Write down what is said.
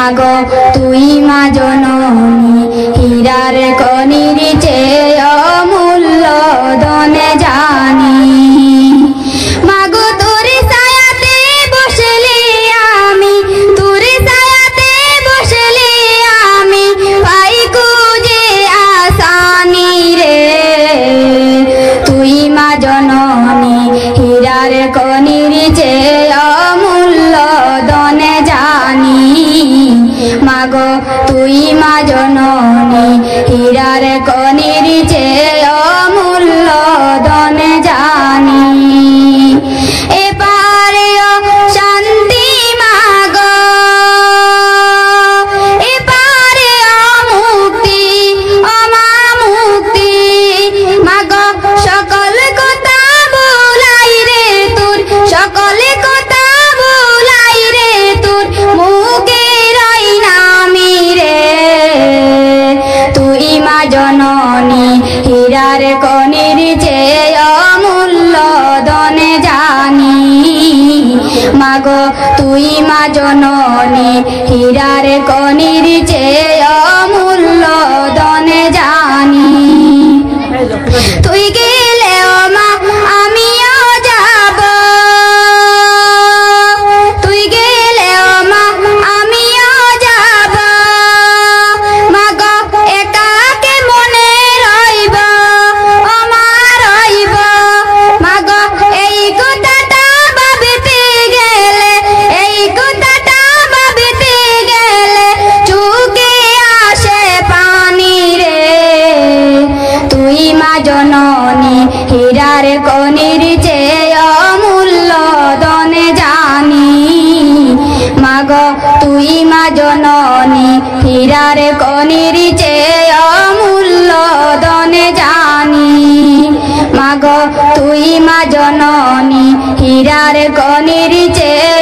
মাগো তুই মা জননী হীরার কনির চেয়ে অমূল্য ধনে জানি মাগো তোর ছায়াতে বসলি আমি তোর ছায়াতে বসলি আমি পাই খুঁজে আসানি রে তুই মা জননী হীরার কনির চেয়ে অমূল্য ধনে জানি মাগো তুই মা জননী হীরার কনির চেয়ে অমূল্য ধনে জানি এপারে শান্তি মাগো এপারে মুক্তি অমা মুক্তি মাগো সকল কথা বলাই রে তোর সকল কথা বলাই রে তোর মুখে রই নামি রে তুই মা জননী হীরার কনির চেয়ে অমূল্য ধনে জানি মাগো তুই মা জননী হীরার কনির চেয়ে অমূল্য ধনে জানি তুই গেলে মা আমিও যাব তুই গেলে মা আমিও যাব মাগো একাকে মনে রইব মা রইব মাগো এই কথাটা ভাবিতে গেলে এই কথাটা ভাবিতে গেলে চোখে আসে পানি রে তুই মা জননী হীরার কনির চেয়ে অমূল্য ধনে জানি মাগো তুই মা জননী হীরার কনির চেয়ে অমূল্য ধনে জানি মাগো তুই মা জননী হীরার কনির চেয়ে